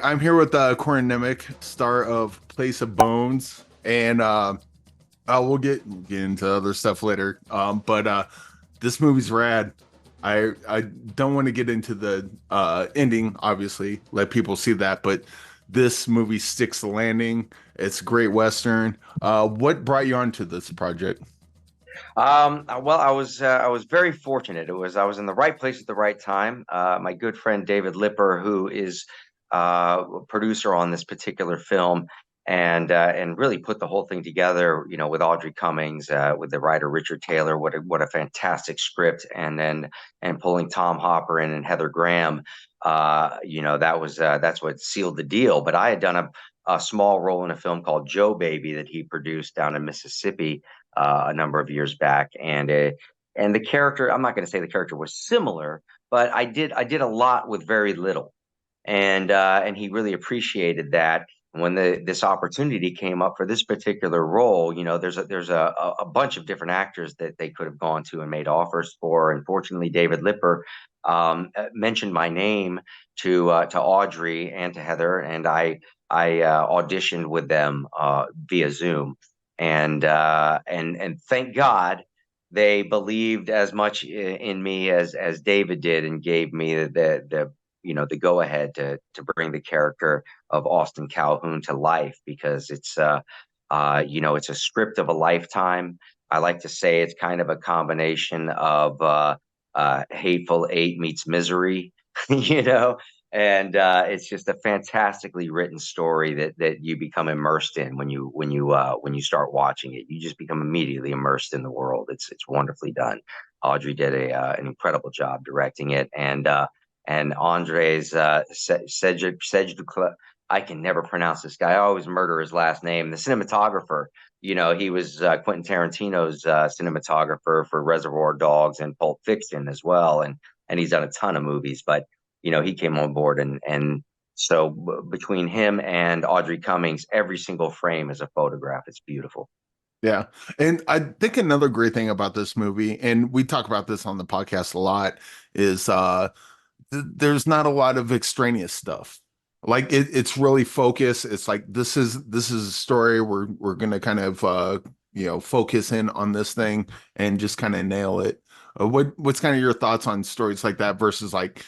I'm here with Corin Nemec, star of Place of Bones, and we'll get into other stuff later. But this movie's rad. I don't want to get into the ending, obviously, let people see that, but this movie sticks the landing. It's a great Western. What brought you onto this project? Well, I was very fortunate. I was in the right place at the right time. My good friend David Lipper, who is a producer on this particular film, and really put the whole thing together. With Audrey Cummings, with the writer Richard Taylor. What a fantastic script, and pulling Tom Hopper in and Heather Graham. That's what sealed the deal. But I had done a small role in a film called Joe Baby that he produced down in Mississippi a number of years back, and the character. I'm not going to say the character was similar, but I did a lot with very little, and he really appreciated that. When this opportunity came up for this particular role, there's a bunch of different actors that they could have gone to and made offers for. Unfortunately, David Lipper mentioned my name to Audrey and to Heather, and I auditioned with them via Zoom, and thank God they believed as much in me as David did, and gave me the go ahead to bring the character of Austin Calhoun to life, because it's a script of a lifetime. I like to say it's kind of a combination of Hateful Eight meets Misery, you know, and it's just a fantastically written story that you become immersed in when you start watching it. You just become immediately immersed in the world. It's wonderfully done. Audrey did an incredible job directing it, and Andres Cedric. I can never pronounce this guy. I always murder his last name. The cinematographer. He was Quentin Tarantino's cinematographer for Reservoir Dogs and Pulp Fiction as well, and he's done a ton of movies. But he came on board, and so between him and Audrey Cummings, every single frame is a photograph. It's beautiful. Yeah. And I think another great thing about this movie, and we talk about this on the podcast a lot, is there's not a lot of extraneous stuff. Like it's really focused. It's like this is a story. We're gonna kind of focus in on this thing and just kind of nail it. What's kind of your thoughts on stories like that versus like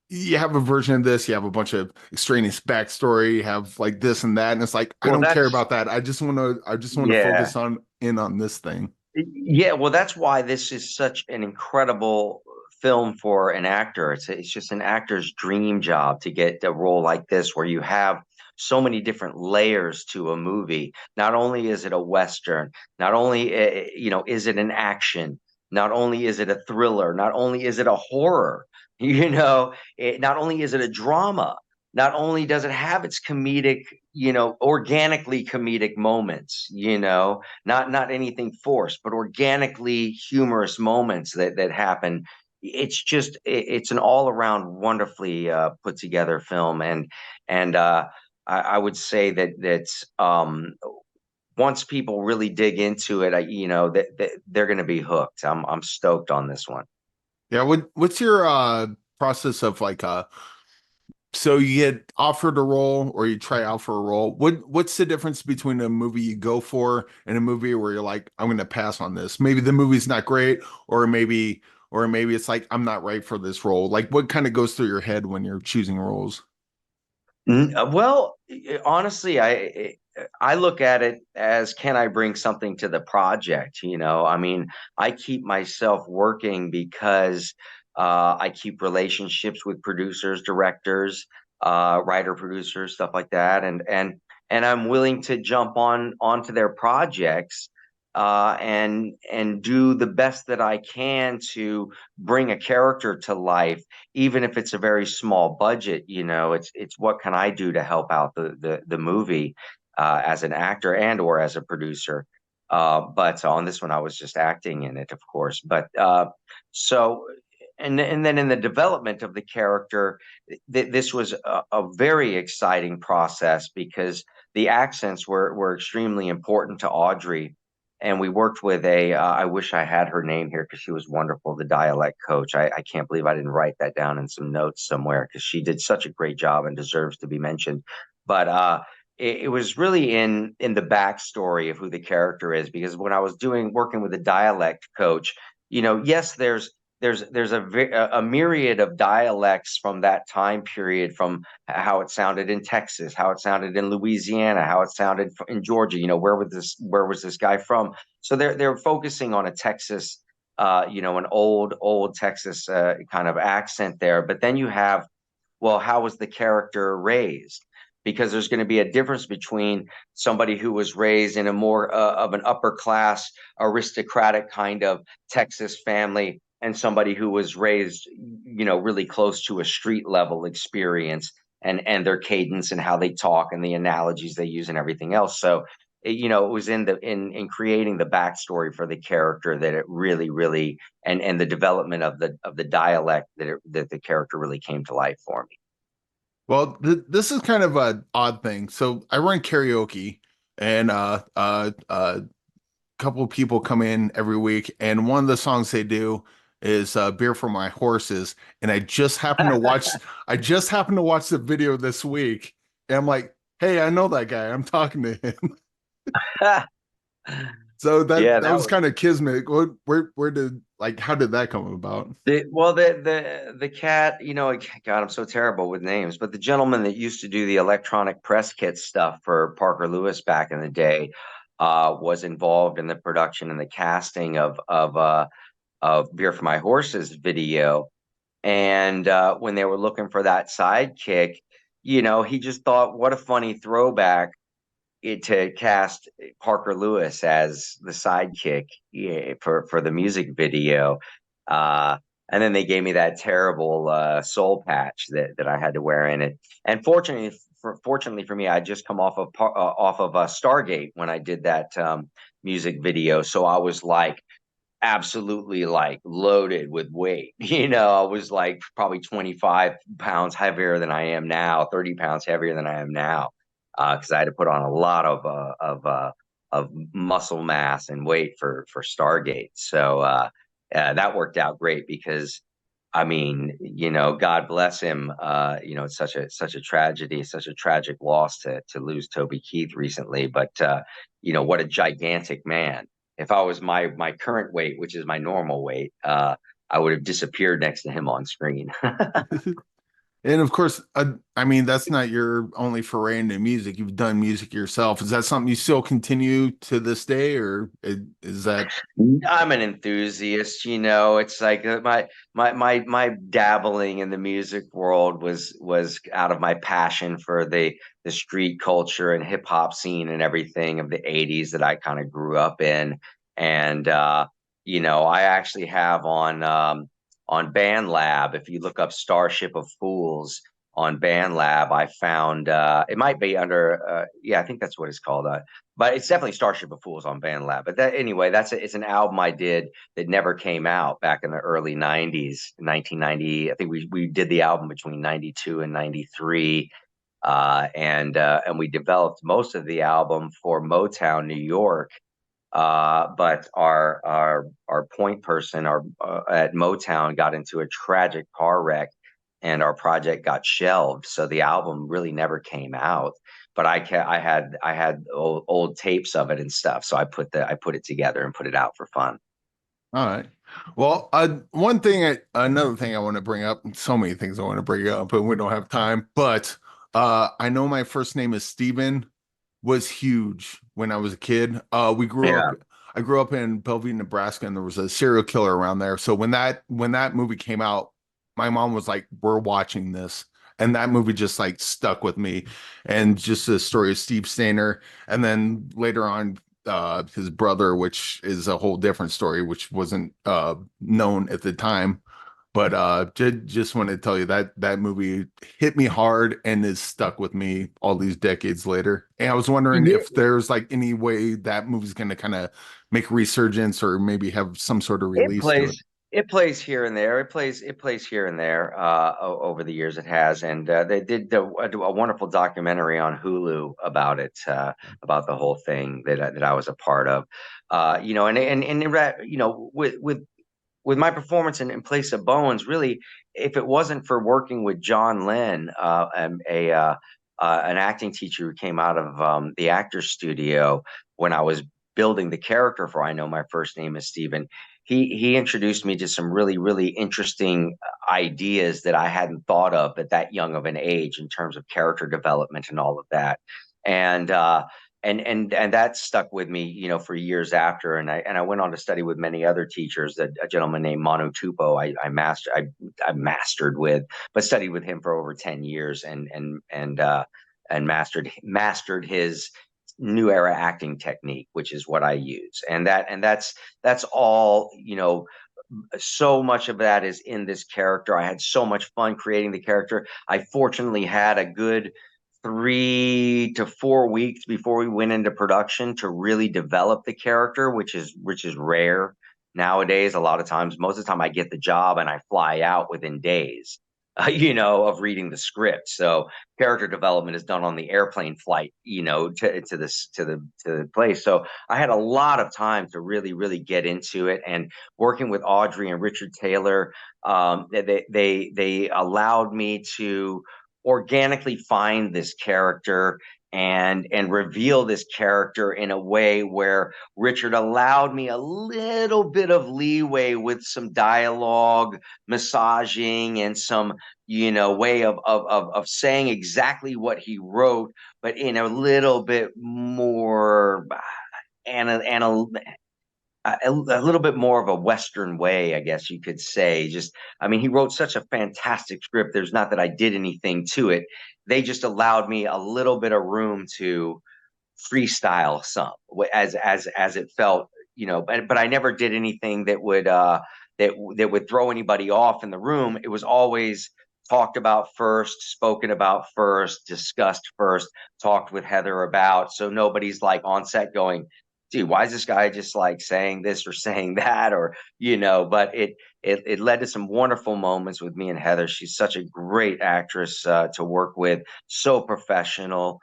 you have a version of this, you have a bunch of extraneous backstory, you have like this and that, and it's like I Well, don't care that's about that. I just want to yeah. focus on this thing. Yeah, well, that's why this is such an incredible film for an actor. It's just an actor's dream job to get a role like this, where you have so many different layers to a movie. Not only is it a Western, not only is it an action, not only is it a thriller, not only is it a horror, not only is it a drama, not only does it have its comedic, organically comedic moments, not anything forced, but organically humorous moments that happen. It's an all around wonderfully put together film, and I would say that once people really dig into it, that they're going to be hooked. I'm stoked on this one. Yeah, what's your process of like so you get offered a role or you try out for a role. What's the difference between a movie you go for and a movie where you're like, I'm gonna pass on this? Maybe the movie's not great, or maybe it's like I'm not right for this role. Like what kind of goes through your head when you're choosing roles? Well, honestly, I look at it as, can I bring something to the project? I mean, I keep myself working because I keep relationships with producers, directors, writer producers, stuff like that, and I'm willing to jump onto their projects, and do the best that I can to bring a character to life, even if it's a very small budget. It's what can I do to help out the movie, as an actor and or as a producer. But on this one, I was just acting in it, of course. But so and then in the development of the character, this was a very exciting process, because the accents were extremely important to Audrey, and we worked with a I wish I had her name here because she was wonderful, the dialect coach. I can't believe I didn't write that down in some notes somewhere because she did such a great job and deserves to be mentioned. But it was really in the backstory of who the character is, because when I was doing working with a dialect coach, yes, there's a myriad of dialects from that time period, from how it sounded in Texas, how it sounded in Louisiana, how it sounded in Georgia. Where was this guy from? So they're focusing on a Texas, an old Texas kind of accent there. But then you have, well, how was the character raised? Because there's going to be a difference between somebody who was raised in a more of an upper class aristocratic kind of Texas family, and somebody who was raised, really close to a street level experience, and their cadence and how they talk and the analogies they use and everything else. So, it was in creating the backstory for the character that it really, and the development of the dialect that the character really came to life for me. Well, this is kind of an odd thing. So I run karaoke, and couple of people come in every week, and one of the songs they do is "Beer for My Horses." And I just happened to watch the video this week, and I'm like, hey, I know that guy. I'm talking to him. So Yeah, that that was was kind of kismet. Where did like how did that come about? the cat. God, I'm so terrible with names, but the gentleman that used to do the electronic press kit stuff for Parker Lewis back in the day was involved in the production and the casting of Beer for My Horses video. And when they were looking for that sidekick, he just thought, what a funny throwback to cast Parker Lewis as the sidekick, yeah, for the music video. Uh, and then they gave me that terrible soul patch that I had to wear in it. And fortunately for me, I just come off of Stargate when I did that music video, so I was like absolutely like loaded with weight. I was like probably 25 pounds heavier than I am now, 30 pounds heavier than I am now, because I had to put on a lot of muscle mass and weight for Stargate. So that worked out great because, I mean, God bless him. It's such a tragedy, such a tragic loss to lose Toby Keith recently. But what a gigantic man. If I was my current weight, which is my normal weight, I would have disappeared next to him on screen. And of course, I mean, that's not your only foray into music. You've done music yourself. Is that something you still continue to this day, or is that? I'm an enthusiast, It's like my dabbling in the music world was out of my passion for the street culture and hip hop scene and everything of the '80s that I kind of grew up in. And I actually have on BandLab, if you look up Starship of Fools on BandLab, I found it might be under yeah, I think that's what it's called. But it's definitely Starship of Fools on BandLab. But that anyway, it's an album I did that never came out back in the early '90s, 1990. I think we did the album between '92 and '93, and we developed most of the album for Motown, New York. But our point person, our at Motown, got into a tragic car wreck, and our project got shelved. So the album really never came out. But I had old tapes of it and stuff. So I put it together and put it out for fun. All right. Well, another thing I want to bring up. So many things I want to bring up, but we don't have time. But I know my first name is Steven was huge when I was a kid. Yeah. I grew up in Bellevue, Nebraska, and there was a serial killer around there. So when that movie came out, my mom was like, "We're watching this." And that movie just like stuck with me. And just the story of Steve Stainer. And then later on, his brother, which is a whole different story, which wasn't known at the time. But just want to tell you that that movie hit me hard and is stuck with me all these decades later. And I was wondering Yeah. if there's like any way that movie's going to kind of make a resurgence or maybe have some sort of It release to plays it. It plays here and there. It plays here and there over the years. It has, and they did a wonderful documentary on Hulu about it, about the whole thing that I was a part of. With my performance in Place of Bones, really, if it wasn't for working with John Lynn, an acting teacher who came out of the Actors Studio when I was building the character for I Know My First Name is Steven, he introduced me to some really interesting ideas that I hadn't thought of at that young of an age in terms of character development and all of that. And and that stuck with me, for years after. And I went on to study with many other teachers. That a gentleman named Manu Tupo, I mastered with, but studied with him for over 10 years, and mastered his new era acting technique, which is what I use. And that's all. So much of that is in this character. I had so much fun creating the character. I fortunately had a good 3 to 4 weeks before we went into production to really develop the character, which is rare nowadays. A lot of times, most of the time, I get the job and I fly out within days, of reading the script. So character development is done on the airplane flight, to the place. So I had a lot of time to really get into it, and working with Audrey and Richard Taylor, they allowed me to organically find this character and reveal this character in a way where Richard allowed me a little bit of leeway with some dialogue, massaging, and some way of saying exactly what he wrote, but in a little bit more a little bit more of a Western way, I guess you could say. Just, I mean, he wrote such a fantastic script. There's not that I did anything to it. They just allowed me a little bit of room to freestyle some as it felt, but I never did anything that would throw anybody off in the room. It was always talked about first, spoken about first, discussed first, talked with Heather about. So nobody's like on set going, gee, why is this guy just like saying this or saying that? Or, but it led to some wonderful moments with me and Heather. She's such a great actress to work with, so professional,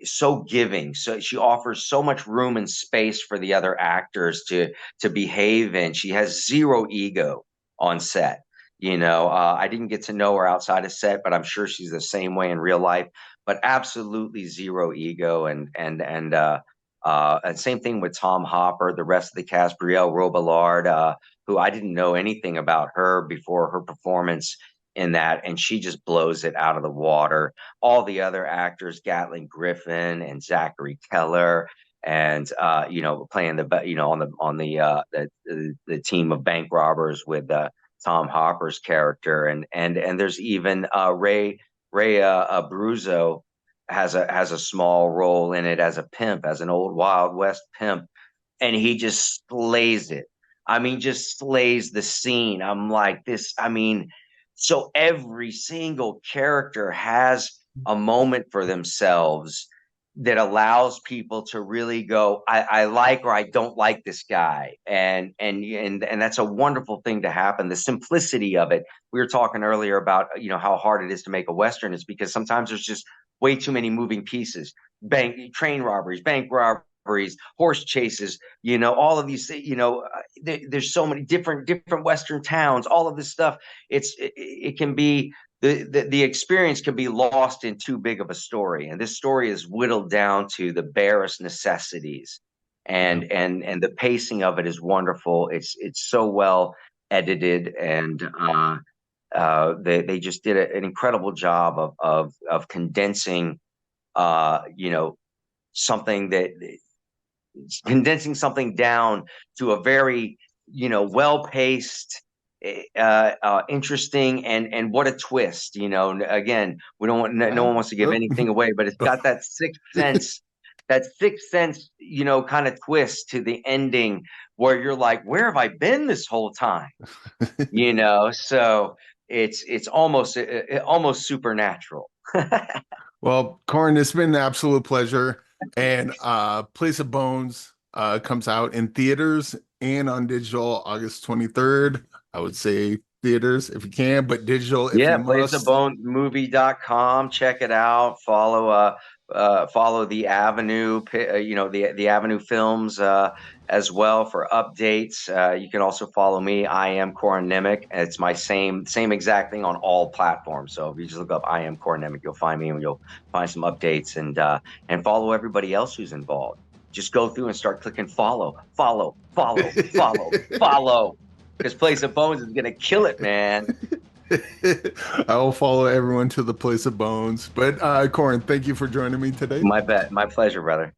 so giving. So she offers so much room and space for the other actors to behave in. She has zero ego on set. I didn't get to know her outside of set, but I'm sure she's the same way in real life. But absolutely zero ego, and same thing with Tom Hopper, the rest of the cast, Brielle Robillard, who I didn't know anything about her before her performance in that, and she just blows it out of the water. All the other actors, Gatlin Griffin and Zachary Keller, and playing the team of bank robbers with Tom Hopper's character, and there's even Ray Abruzzo has a small role in it as a pimp, as an old Wild West pimp, and he just slays it. I mean, just slays the scene. I'm like this. I mean, so every single character has a moment for themselves that allows people to really go, I like or I don't like this guy, and that's a wonderful thing to happen. The simplicity of it. We were talking earlier about how hard it is to make a Western. It's because sometimes there's just way too many moving pieces. Train robberies, bank robberies, horse chases, all of these, there's so many different Western towns, all of this stuff. It can be, the experience can be lost in too big of a story. And this story is whittled down to the barest necessities. Yeah. And the pacing of it is wonderful. It's so well edited, and they just did an incredible job of condensing, you know, something that condensing something down to a very, well paced, interesting, and what a twist. Again, we don't want, no Uh, one wants to give uh, anything away, but it's got that sixth sense. That sixth sense, kind of twist to the ending where you're like, where have I been this whole time? So it's almost supernatural. Well, Corin, it's been an absolute pleasure. And Place of Bones comes out in theaters and on digital August 23rd. I would say theaters if you can, but digital if you Yeah, must. placeofbonesmovie.com. Check it out. Follow the Avenue, the Avenue Films as well for updates. You can also follow me. I am Corin Nemec. It's my same exact thing on all platforms. So if you just look up I am Corin Nemec, you'll find me and you'll find some updates and follow everybody else who's involved. Just go through and start clicking follow. Because Place of Bones is gonna kill it, man. I will follow everyone to the place of bones. But Corin, thank you for joining me today. My pleasure, brother.